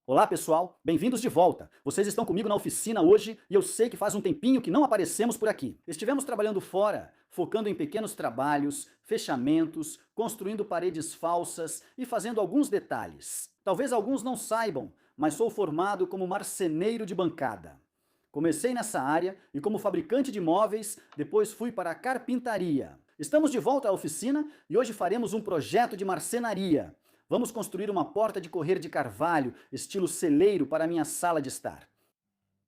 Olá pessoal, bem-vindos de volta. Vocês estão comigo na oficina hoje e eu sei que faz um tempinho que não aparecemos por aqui. Estivemos trabalhando fora, focando em pequenos trabalhos, fechamentos, construindo paredes falsas e fazendo alguns detalhes. Talvez alguns não saibam, mas sou formado como marceneiro de bancada. Comecei nessa área e como fabricante de móveis, depois fui para a carpintaria. Estamos de volta à oficina e hoje faremos um projeto de marcenaria. Vamos construir uma porta de correr de carvalho, estilo celeiro, para a minha sala de estar.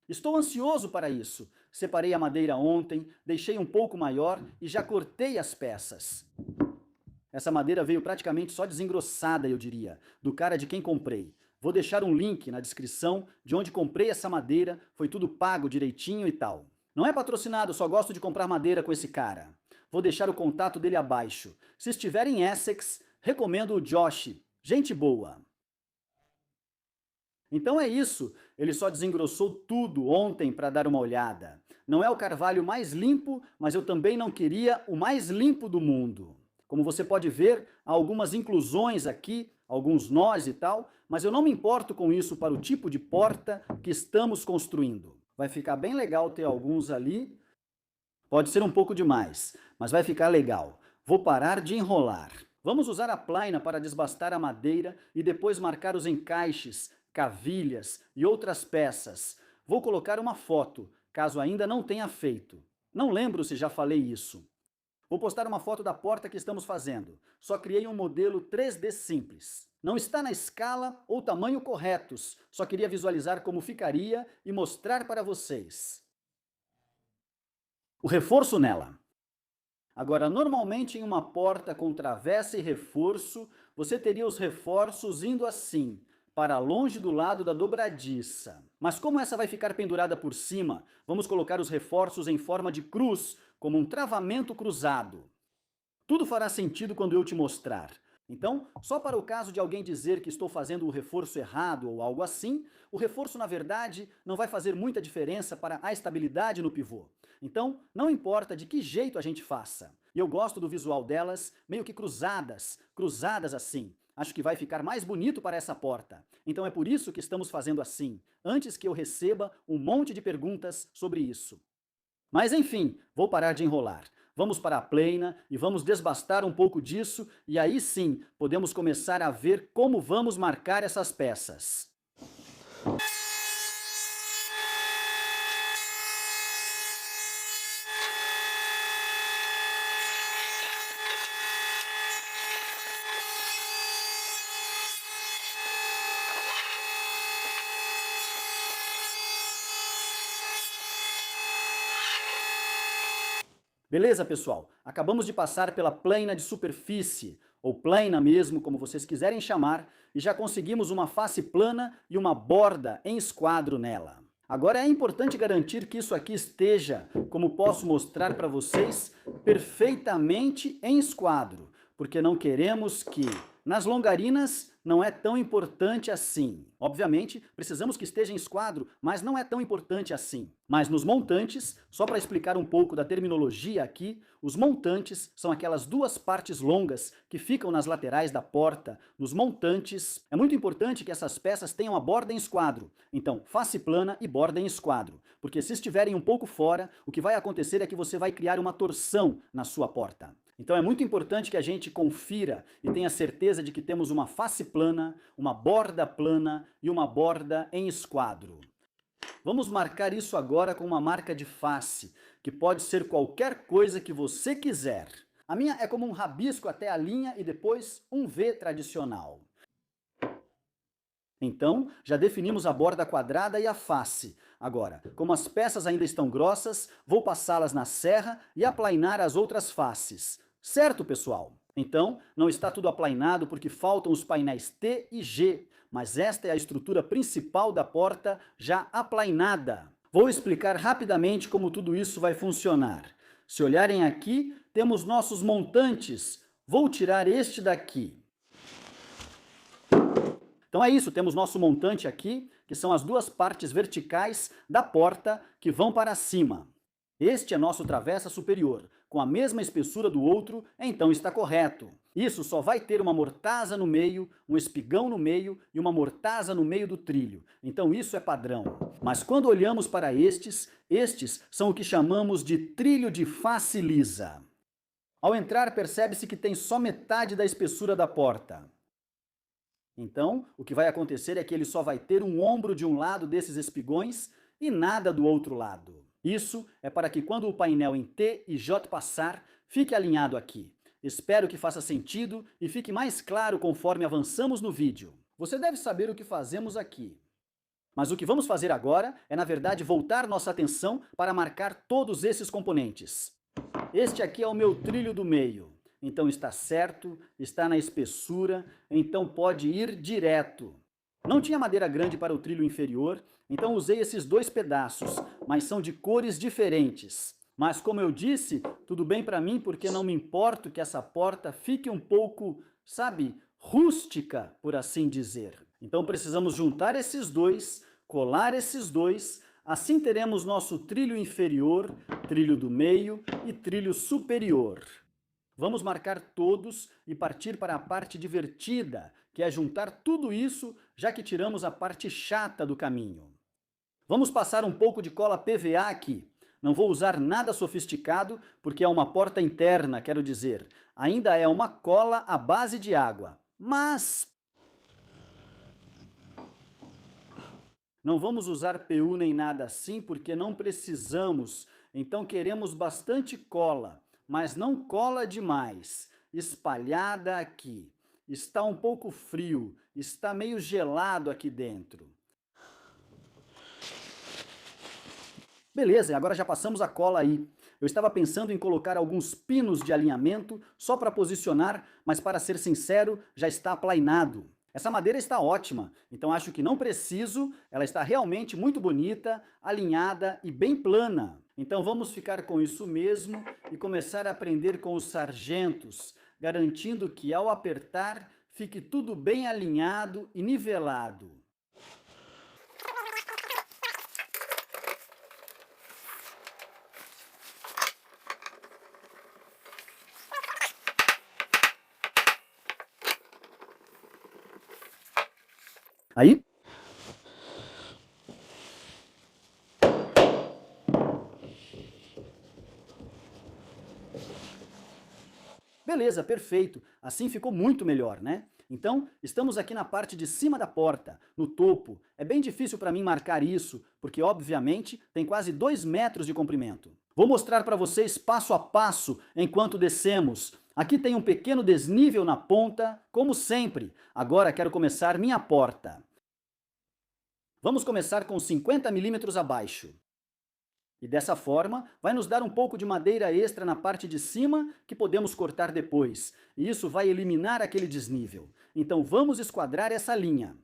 Estou ansioso para isso. Separei a madeira ontem, deixei um pouco maior e já cortei as peças. Essa madeira veio praticamente só desengrossada, eu diria, do cara de quem comprei. Vou deixar um link na descrição de onde comprei essa madeira, foi tudo pago direitinho e tal. Não é patrocinado, só gosto de comprar madeira com esse cara. Vou deixar o contato dele abaixo. Se estiver em Essex, recomendo o Josh. Gente boa. Então é isso, ele só desengrossou tudo ontem para dar uma olhada. Não é o carvalho mais limpo, mas eu também não queria o mais limpo do mundo. Como você pode ver, há algumas inclusões aqui, alguns nós e tal, mas eu não me importo com isso para o tipo de porta que estamos construindo. Vai ficar bem legal ter alguns ali. Pode ser um pouco demais, mas vai ficar legal. Vou parar de enrolar. Vamos usar a plaina para desbastar a madeira e depois marcar os encaixes, cavilhas e outras peças. Vou colocar uma foto, caso ainda não tenha feito. Não lembro se já falei isso. Vou postar uma foto da porta que estamos fazendo. Só criei um modelo 3D simples. Não está na escala ou tamanho corretos, só queria visualizar como ficaria e mostrar para vocês. O reforço nela. Agora, normalmente em uma porta com travessa e reforço, você teria os reforços indo assim, para longe do lado da dobradiça. Mas como essa vai ficar pendurada por cima, vamos colocar os reforços em forma de cruz, como um travamento cruzado. Tudo fará sentido quando eu te mostrar. Então, só para o caso de alguém dizer que estou fazendo o reforço errado ou algo assim, o reforço, na verdade, não vai fazer muita diferença para a estabilidade no pivô. Então, não importa de que jeito a gente faça. E eu gosto do visual delas meio que cruzadas, cruzadas assim. Acho que vai ficar mais bonito para essa porta. Então é por isso que estamos fazendo assim, antes que eu receba um monte de perguntas sobre isso. Mas enfim, vou parar de enrolar. Vamos para a plaina e vamos desbastar um pouco disso e aí sim podemos começar a ver como vamos marcar essas peças. Beleza, pessoal? Acabamos de passar pela plaina de superfície, ou plaina mesmo, como vocês quiserem chamar, e já conseguimos uma face plana e uma borda em esquadro nela. Agora é importante garantir que isso aqui esteja, como posso mostrar para vocês, perfeitamente em esquadro, porque não queremos que nas longarinas não é tão importante assim. Obviamente, precisamos que esteja em esquadro, mas não é tão importante assim. Mas nos montantes, só para explicar um pouco da terminologia aqui, os montantes são aquelas duas partes longas que ficam nas laterais da porta. Nos montantes, é muito importante que essas peças tenham a borda em esquadro. Então, face plana e borda em esquadro. Porque se estiverem um pouco fora, o que vai acontecer é que você vai criar uma torção na sua porta. Então é muito importante que a gente confira e tenha certeza de que temos uma face plana, uma borda plana e uma borda em esquadro. Vamos marcar isso agora com uma marca de face, que pode ser qualquer coisa que você quiser. A minha é como um rabisco até a linha e depois um V tradicional. Então, já definimos a borda quadrada e a face. Agora, como as peças ainda estão grossas, vou passá-las na serra e aplainar as outras faces. Certo, pessoal? Então, não está tudo aplainado porque faltam os painéis T e G, mas esta é a estrutura principal da porta já aplainada. Vou explicar rapidamente como tudo isso vai funcionar. Se olharem aqui, temos nossos montantes. Vou tirar este daqui. Então é isso, temos nosso montante aqui, que são as duas partes verticais da porta que vão para cima. Este é nosso travessa superior, com a mesma espessura do outro, então está correto. Isso só vai ter uma mortaza no meio, um espigão no meio e uma mortaza no meio do trilho. Então isso é padrão. Mas quando olhamos para estes são o que chamamos de trilho de face lisa. Ao entrar, percebe-se que tem só metade da espessura da porta. Então, o que vai acontecer é que ele só vai ter um ombro de um lado desses espigões e nada do outro lado. Isso é para que quando o painel em T e J passar, fique alinhado aqui. Espero que faça sentido e fique mais claro conforme avançamos no vídeo. Você deve saber o que fazemos aqui. Mas o que vamos fazer agora é, na verdade, voltar nossa atenção para marcar todos esses componentes. Este aqui é o meu trilho do meio. Então está certo, está na espessura, então pode ir direto. Não tinha madeira grande para o trilho inferior, então usei esses dois pedaços, mas são de cores diferentes. Mas como eu disse, tudo bem para mim porque não me importo que essa porta fique um pouco, sabe, rústica, por assim dizer. Então precisamos juntar esses dois, colar esses dois, assim teremos nosso trilho inferior, trilho do meio e trilho superior. Vamos marcar todos e partir para a parte divertida, que é juntar tudo isso, já que tiramos a parte chata do caminho. Vamos passar um pouco de cola PVA aqui. Não vou usar nada sofisticado, porque é uma porta interna, quero dizer. Ainda é uma cola à base de água. Mas não vamos usar PU nem nada assim, porque não precisamos. Então queremos bastante cola. Mas não cola demais, espalhada aqui. Está um pouco frio, está meio gelado aqui dentro. Beleza, agora já passamos a cola aí. Eu estava pensando em colocar alguns pinos de alinhamento só para posicionar, mas para ser sincero, já está aplainado. Essa madeira está ótima, então acho que não preciso, ela está realmente muito bonita, alinhada e bem plana. Então vamos ficar com isso mesmo e começar a aprender com os sargentos, garantindo que ao apertar fique tudo bem alinhado e nivelado. Aí? Beleza, perfeito. Assim ficou muito melhor, né? Então, estamos aqui na parte de cima da porta, no topo. É bem difícil para mim marcar isso, porque obviamente tem quase 2 metros de comprimento. Vou mostrar para vocês passo a passo enquanto descemos. Aqui tem um pequeno desnível na ponta, como sempre. Agora quero começar minha porta. Vamos começar com 50 milímetros abaixo. E dessa forma, vai nos dar um pouco de madeira extra na parte de cima que podemos cortar depois. E isso vai eliminar aquele desnível. Então vamos esquadrar essa linha.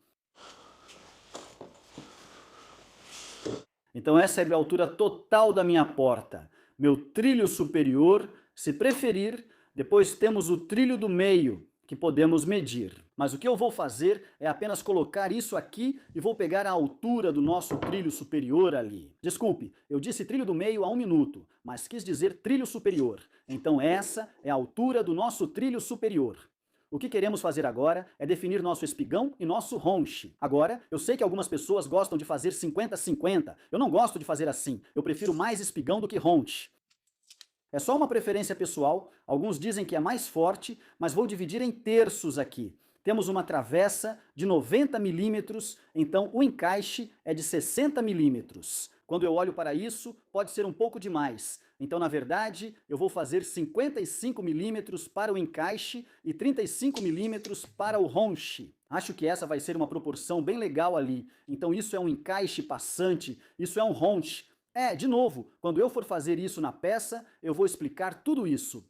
Então essa é a altura total da minha porta. Meu trilho superior, se preferir, depois temos o trilho do meio, que podemos medir. Mas o que eu vou fazer é apenas colocar isso aqui e vou pegar a altura do nosso trilho superior ali. Desculpe, eu disse trilho do meio há 1 minuto, mas quis dizer trilho superior. Então essa é a altura do nosso trilho superior. O que queremos fazer agora é definir nosso espigão e nosso ronche. Agora, eu sei que algumas pessoas gostam de fazer 50-50. Eu não gosto de fazer assim. Eu prefiro mais espigão do que ronche. É só uma preferência pessoal, alguns dizem que é mais forte, mas vou dividir em terços aqui. Temos uma travessa de 90 milímetros, então o encaixe é de 60 milímetros. Quando eu olho para isso, pode ser um pouco demais. Então, na verdade, eu vou fazer 55 milímetros para o encaixe e 35 milímetros para o ronche. Acho que essa vai ser uma proporção bem legal ali. Então isso é um encaixe passante, isso é um ronche. De novo, quando eu for fazer isso na peça, eu vou explicar tudo isso.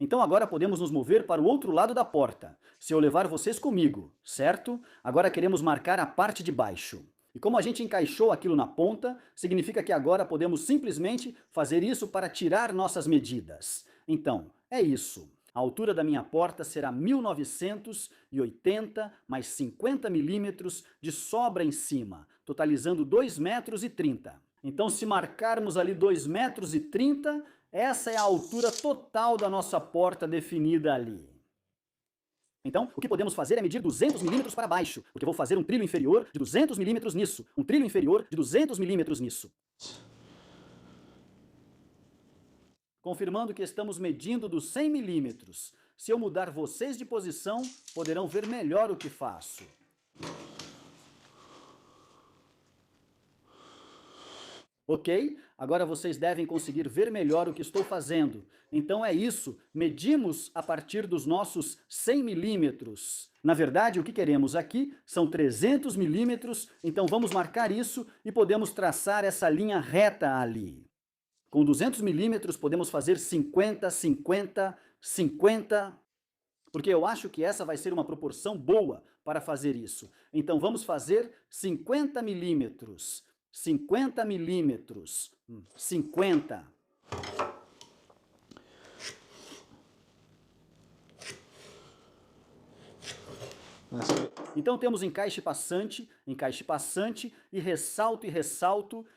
Então agora podemos nos mover para o outro lado da porta, se eu levar vocês comigo, certo? Agora queremos marcar a parte de baixo. E como a gente encaixou aquilo na ponta, significa que agora podemos simplesmente fazer isso para tirar nossas medidas. Então, é isso. A altura da minha porta será 1980 mais 50 milímetros de sobra em cima, totalizando 2,30 metros. Então, se marcarmos ali 2,30 metros, essa é a altura total da nossa porta definida ali. Então, o que podemos fazer é medir 200 milímetros para baixo, porque eu vou fazer um trilho inferior de 200 milímetros nisso, um trilho inferior de 200 milímetros nisso. Confirmando que estamos medindo dos 100 milímetros. Se eu mudar vocês de posição, poderão ver melhor o que faço. Ok? Agora vocês devem conseguir ver melhor o que estou fazendo. Então é isso, medimos a partir dos nossos 100 milímetros. Na verdade, o que queremos aqui são 300 milímetros, então vamos marcar isso e podemos traçar essa linha reta ali. Com 200 milímetros podemos fazer 50, 50, 50, porque eu acho que essa vai ser uma proporção boa para fazer isso. Então vamos fazer 50 milímetros. 50 milímetros, 50. Então temos encaixe passante e ressalto,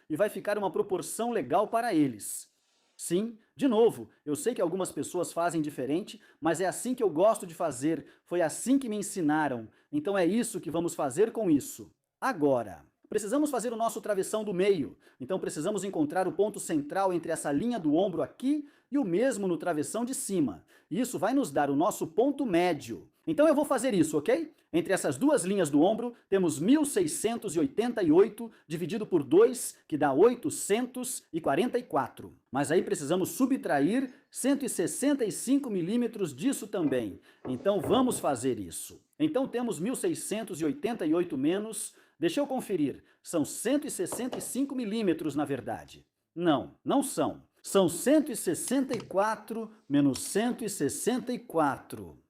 e vai ficar uma proporção legal para eles. Sim, de novo, eu sei que algumas pessoas fazem diferente, mas é assim que eu gosto de fazer, foi assim que me ensinaram, então é isso que vamos fazer com isso. Agora, precisamos fazer o nosso travessão do meio, então precisamos encontrar o ponto central entre essa linha do ombro aqui e o mesmo no travessão de cima. Isso vai nos dar o nosso ponto médio. Então eu vou fazer isso, ok? Entre essas duas linhas do ombro, temos 1688 dividido por 2, que dá 844. Mas aí precisamos subtrair 165 milímetros disso também. Então vamos fazer isso. Então temos 1688 menos... Deixa eu conferir, são 165 milímetros na verdade. Não, não são. São 164 menos 164.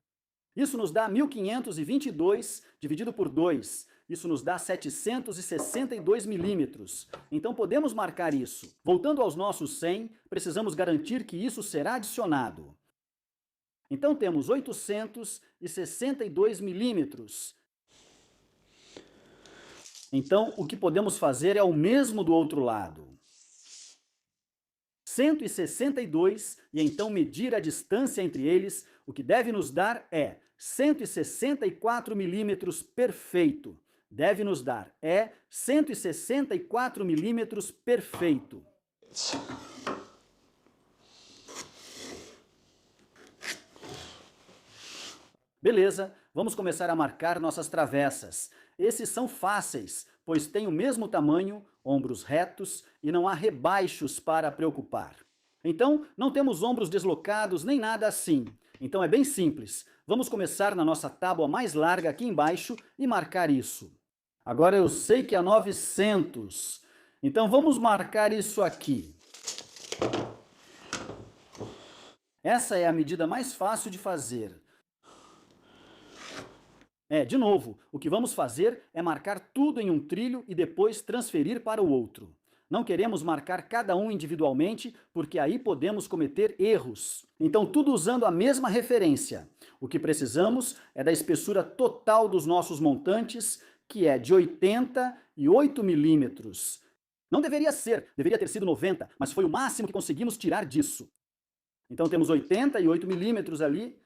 Isso nos dá 1522 dividido por 2. Isso nos dá 762 milímetros. Então podemos marcar isso. Voltando aos nossos 100, precisamos garantir que isso será adicionado. Então temos 862 milímetros. Então, o que podemos fazer é o mesmo do outro lado. 162, e então medir a distância entre eles, o que deve nos dar é 164 milímetros perfeito. Deve nos dar, 164 milímetros perfeito. Beleza, vamos começar a marcar nossas travessas. Esses são fáceis, pois têm o mesmo tamanho, ombros retos e não há rebaixos para preocupar. Então, não temos ombros deslocados nem nada assim. Então é bem simples. Vamos começar na nossa tábua mais larga aqui embaixo e marcar isso. Agora eu sei que é 900. Então vamos marcar isso aqui. Essa é a medida mais fácil de fazer. De novo, o que vamos fazer é marcar tudo em um trilho e depois transferir para o outro. Não queremos marcar cada um individualmente, porque aí podemos cometer erros. Então, tudo usando a mesma referência. O que precisamos é da espessura total dos nossos montantes, que é de 88 milímetros. Não deveria ser, deveria ter sido 90, mas foi o máximo que conseguimos tirar disso. Então, temos 88 milímetros ali.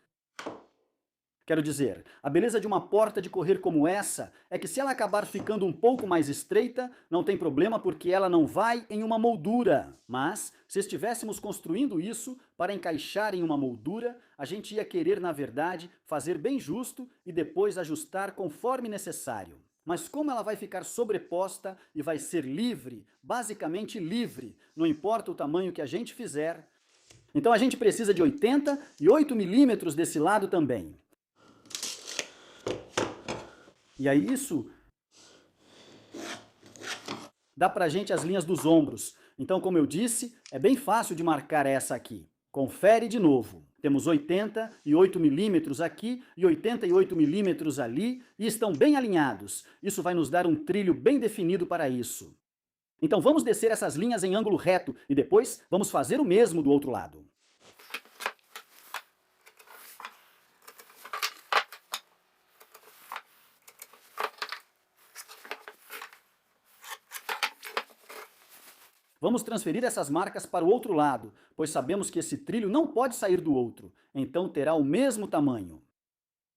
Quero dizer, a beleza de uma porta de correr como essa é que se ela acabar ficando um pouco mais estreita, não tem problema porque ela não vai em uma moldura. Mas, se estivéssemos construindo isso para encaixar em uma moldura, a gente ia querer, na verdade, fazer bem justo e depois ajustar conforme necessário. Mas como ela vai ficar sobreposta e vai ser livre, basicamente livre, não importa o tamanho que a gente fizer, então a gente precisa de 88 milímetros desse lado também. E aí isso dá pra gente as linhas dos ombros. Então, como eu disse, é bem fácil de marcar essa aqui. Confere de novo. Temos 88 milímetros aqui e 88 milímetros ali e estão bem alinhados. Isso vai nos dar um trilho bem definido para isso. Então vamos descer essas linhas em ângulo reto e depois vamos fazer o mesmo do outro lado. Vamos transferir essas marcas para o outro lado, pois sabemos que esse trilho não pode sair do outro, então terá o mesmo tamanho.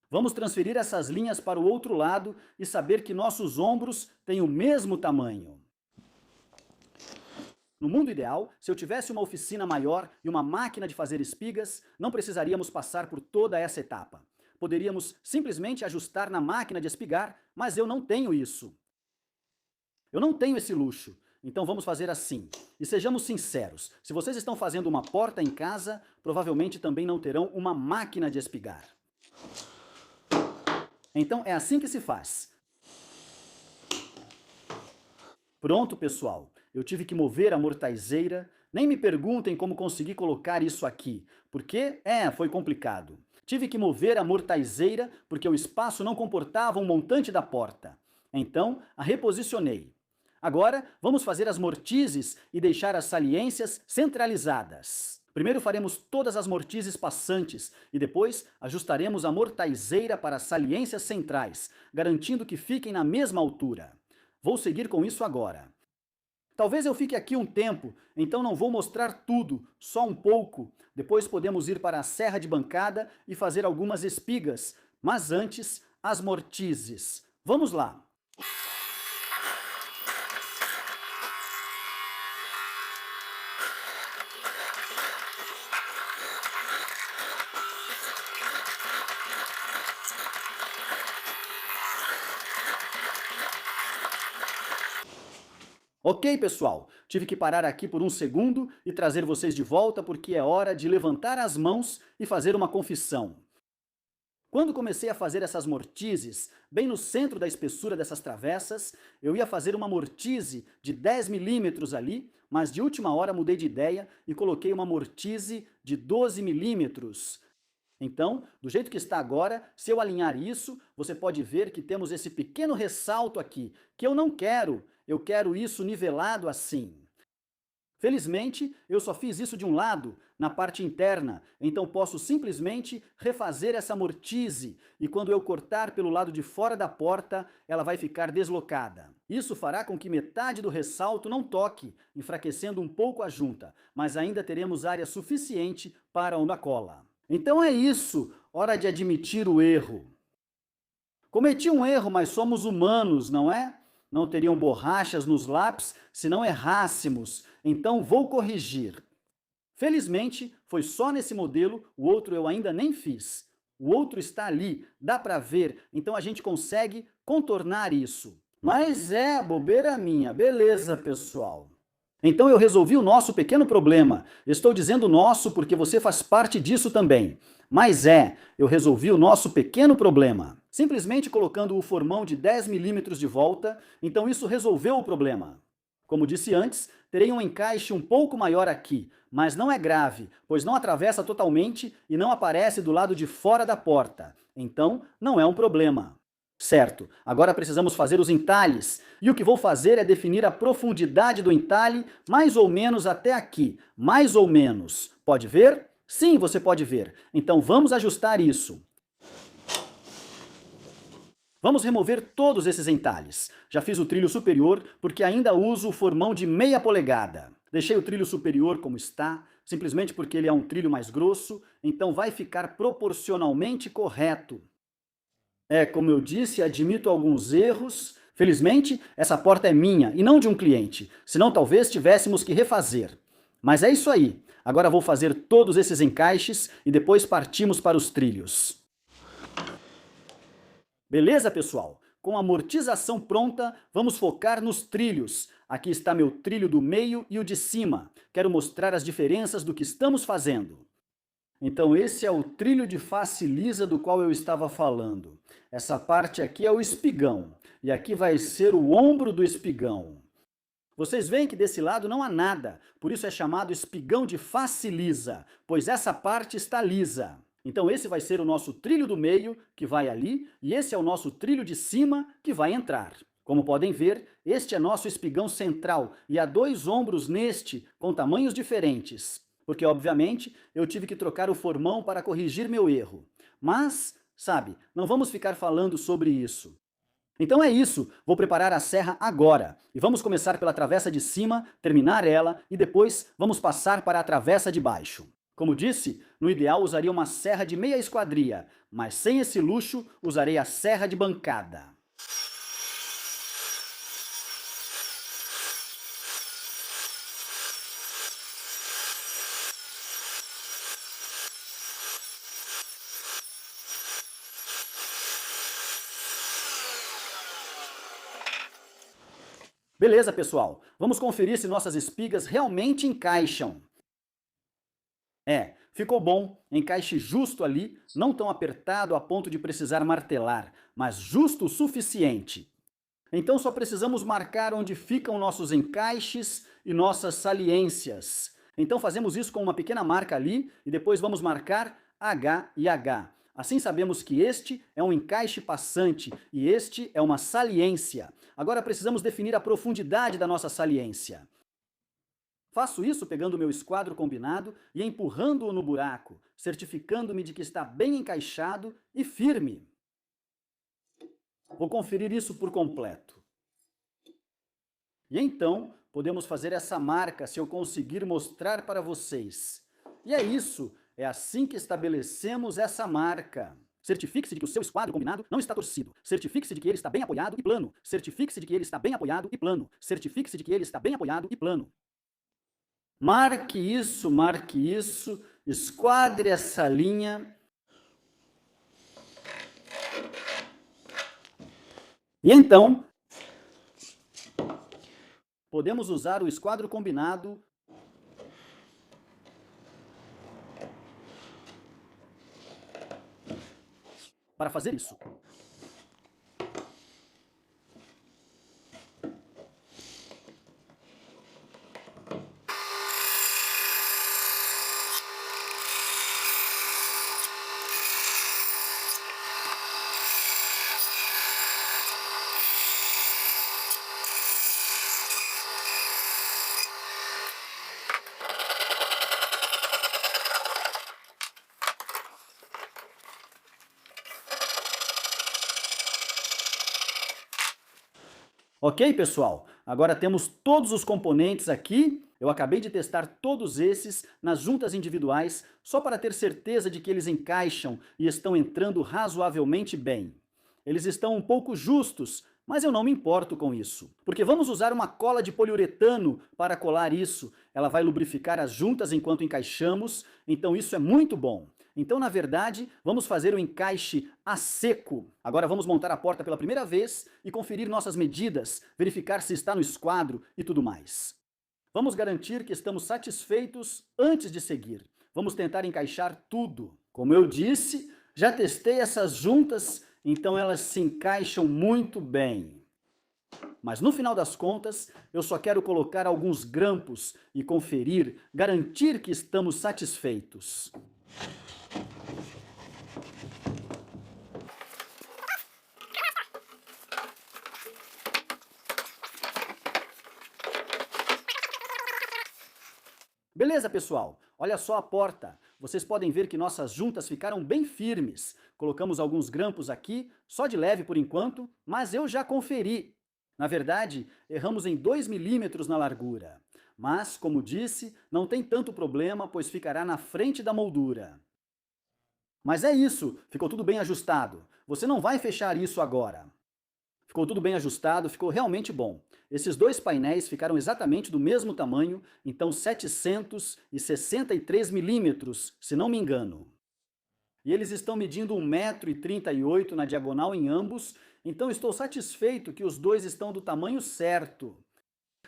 Vamos transferir essas linhas para o outro lado e saber que nossos ombros têm o mesmo tamanho. No mundo ideal, se eu tivesse uma oficina maior e uma máquina de fazer espigas, não precisaríamos passar por toda essa etapa. Poderíamos simplesmente ajustar na máquina de espigar, mas eu não tenho isso. Eu não tenho esse luxo. Então vamos fazer assim. E sejamos sinceros, se vocês estão fazendo uma porta em casa, provavelmente também não terão uma máquina de espigar. Então é assim que se faz. Pronto, pessoal. Eu tive que mover a mortaiseira. Nem me perguntem como consegui colocar isso aqui, porque, foi complicado. Tive que mover a mortaiseira porque o espaço não comportava um montante da porta. Então, a reposicionei. Agora, vamos fazer as mortises e deixar as saliências centralizadas. Primeiro faremos todas as mortises passantes e depois ajustaremos a mortaiseira para as saliências centrais, garantindo que fiquem na mesma altura. Vou seguir com isso agora. Talvez eu fique aqui um tempo, então não vou mostrar tudo, só um pouco. Depois podemos ir para a serra de bancada e fazer algumas espigas, mas antes, as mortises. Vamos lá! Ok, pessoal, tive que parar aqui por um segundo e trazer vocês de volta porque é hora de levantar as mãos e fazer uma confissão. Quando comecei a fazer essas mortises, bem no centro da espessura dessas travessas, eu ia fazer uma mortise de 10 milímetros ali, mas de última hora mudei de ideia e coloquei uma mortise de 12 milímetros. Então, do jeito que está agora, se eu alinhar isso, você pode ver que temos esse pequeno ressalto aqui, que eu não quero. Eu quero isso nivelado assim. Felizmente, eu só fiz isso de um lado, na parte interna, então posso simplesmente refazer essa mortise e quando eu cortar pelo lado de fora da porta, ela vai ficar deslocada. Isso fará com que metade do ressalto não toque, enfraquecendo um pouco a junta, mas ainda teremos área suficiente para uma cola. Então é isso, hora de admitir o erro. Cometi um erro, mas somos humanos, não é? Não teriam borrachas nos lápis se não errássemos, então vou corrigir. Felizmente, foi só nesse modelo, o outro eu ainda nem fiz. O outro está ali, dá para ver, então a gente consegue contornar isso. Mas bobeira minha, beleza, pessoal. Então eu resolvi o nosso pequeno problema. Estou dizendo nosso porque você faz parte disso também. Mas eu resolvi o nosso pequeno problema. Simplesmente colocando o formão de 10 milímetros de volta, então isso resolveu o problema. Como disse antes, terei um encaixe um pouco maior aqui, mas não é grave, pois não atravessa totalmente e não aparece do lado de fora da porta. Então, não é um problema. Certo, agora precisamos fazer os entalhes, e o que vou fazer é definir a profundidade do entalhe mais ou menos até aqui, mais ou menos. Pode ver? Sim, você pode ver. Então vamos ajustar isso. Vamos remover todos esses entalhes. Já fiz o trilho superior porque ainda uso o formão de meia polegada. Deixei o trilho superior como está, simplesmente porque ele é um trilho mais grosso, então vai ficar proporcionalmente correto. Como eu disse, admito alguns erros. Felizmente, essa porta é minha e não de um cliente, senão talvez tivéssemos que refazer. Mas é isso aí. Agora vou fazer todos esses encaixes e depois partimos para os trilhos. Beleza, pessoal? Com a amortização pronta, vamos focar nos trilhos. Aqui está meu trilho do meio e o de cima. Quero mostrar as diferenças do que estamos fazendo. Então esse é o trilho de face lisa do qual eu estava falando. Essa parte aqui é o espigão, e aqui vai ser o ombro do espigão. Vocês veem que desse lado não há nada, por isso é chamado espigão de face lisa, pois essa parte está lisa. Então esse vai ser o nosso trilho do meio, que vai ali, e esse é o nosso trilho de cima, que vai entrar. Como podem ver, este é nosso espigão central, e há 2 ombros neste, com tamanhos diferentes. Porque, obviamente, eu tive que trocar o formão para corrigir meu erro. Mas, sabe, não vamos ficar falando sobre isso. Então é isso, vou preparar a serra agora. E vamos começar pela travessa de cima, terminar ela, e depois vamos passar para a travessa de baixo. Como disse, no ideal usaria uma serra de meia esquadria, mas sem esse luxo usarei a serra de bancada. Beleza, pessoal? Vamos conferir se nossas espigas realmente encaixam. Ficou bom, encaixe justo ali, não tão apertado a ponto de precisar martelar, mas justo o suficiente. Então só precisamos marcar onde ficam nossos encaixes e nossas saliências. Então fazemos isso com uma pequena marca ali e depois vamos marcar H e H. Assim sabemos que este é um encaixe passante e este é uma saliência. Agora precisamos definir a profundidade da nossa saliência. Faço isso pegando o meu esquadro combinado e empurrando-o no buraco, certificando-me de que está bem encaixado e firme. Vou conferir isso por completo. E então, podemos fazer essa marca se eu conseguir mostrar para vocês. E é isso, é assim que estabelecemos essa marca. Certifique-se de que o seu esquadro combinado não está torcido. Certifique-se de que ele está bem apoiado e plano. Certifique-se de que ele está bem apoiado e plano. Certifique-se de que ele está bem apoiado e plano. Marque isso, esquadre essa linha. E então, podemos usar o esquadro combinado para fazer isso. Ok, pessoal? Agora temos todos os componentes aqui. Eu acabei de testar todos esses nas juntas individuais, só para ter certeza de que eles encaixam e estão entrando razoavelmente bem. Eles estão um pouco justos, mas eu não me importo com isso, porque vamos usar uma cola de poliuretano para colar isso. Ela vai lubrificar as juntas enquanto encaixamos, então isso é muito bom. Então, na verdade, vamos fazer o encaixe a seco. Agora vamos montar a porta pela primeira vez e conferir nossas medidas, verificar se está no esquadro e tudo mais. Vamos garantir que estamos satisfeitos antes de seguir. Vamos tentar encaixar tudo. Como eu disse, já testei essas juntas, então elas se encaixam muito bem. Mas no final das contas, eu só quero colocar alguns grampos e conferir, garantir que estamos satisfeitos. Beleza, pessoal? Olha só a porta. Vocês podem ver que nossas juntas ficaram bem firmes. Colocamos alguns grampos aqui, só de leve por enquanto, mas eu já conferi. Na verdade, erramos em 2 milímetros na largura. Mas, como disse, não tem tanto problema, pois ficará na frente da moldura. Mas é isso, ficou tudo bem ajustado. Você não vai fechar isso agora. Ficou tudo bem ajustado, ficou realmente bom. Esses dois painéis ficaram exatamente do mesmo tamanho, então 763 milímetros, se não me engano. E eles estão medindo 1,38 m na diagonal em ambos, então estou satisfeito que os dois estão do tamanho certo.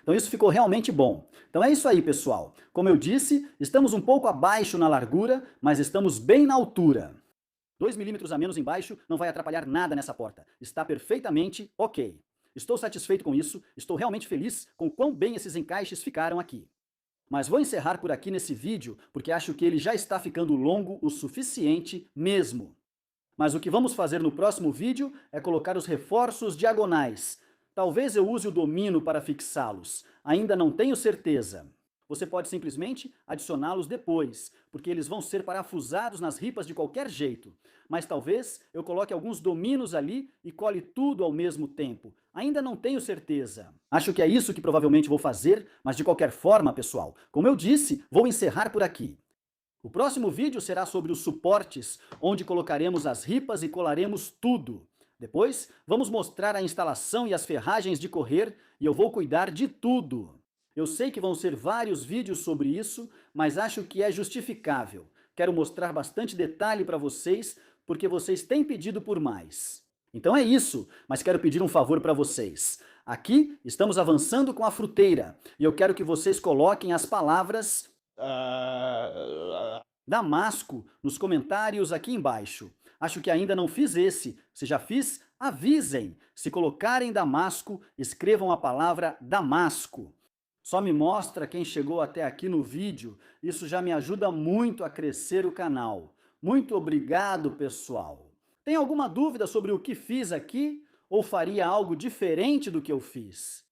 Então isso ficou realmente bom. Então é isso aí, pessoal. Como eu disse, estamos um pouco abaixo na largura, mas estamos bem na altura. 2 milímetros a menos embaixo não vai atrapalhar nada nessa porta. Está perfeitamente ok. Estou satisfeito com isso, estou realmente feliz com quão bem esses encaixes ficaram aqui. Mas vou encerrar por aqui nesse vídeo, porque acho que ele já está ficando longo o suficiente mesmo. Mas o que vamos fazer no próximo vídeo é colocar os reforços diagonais. Talvez eu use o domino para fixá-los, ainda não tenho certeza. Você pode simplesmente adicioná-los depois, porque eles vão ser parafusados nas ripas de qualquer jeito. Mas talvez eu coloque alguns dominos ali e cole tudo ao mesmo tempo. Ainda não tenho certeza. Acho que é isso que provavelmente vou fazer, mas de qualquer forma, pessoal, como eu disse, vou encerrar por aqui. O próximo vídeo será sobre os suportes, onde colocaremos as ripas e colaremos tudo. Depois, vamos mostrar a instalação e as ferragens de correr e eu vou cuidar de tudo. Eu sei que vão ser vários vídeos sobre isso, mas acho que é justificável. Quero mostrar bastante detalhe para vocês, porque vocês têm pedido por mais. Então é isso, mas quero pedir um favor para vocês. Aqui estamos avançando com a fruteira e eu quero que vocês coloquem as palavras Damasco nos comentários aqui embaixo. Acho que ainda não fiz esse. Se já fiz, avisem. Se colocarem Damasco, escrevam a palavra Damasco. Só me mostra quem chegou até aqui no vídeo. Isso já me ajuda muito a crescer o canal. Muito obrigado, pessoal. Tem alguma dúvida sobre o que fiz aqui? Ou faria algo diferente do que eu fiz?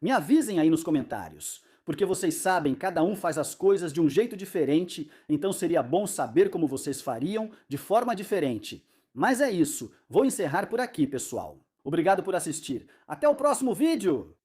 Me avisem aí nos comentários. Porque vocês sabem, cada um faz as coisas de um jeito diferente, então seria bom saber como vocês fariam de forma diferente. Mas é isso, vou encerrar por aqui, pessoal. Obrigado por assistir. Até o próximo vídeo!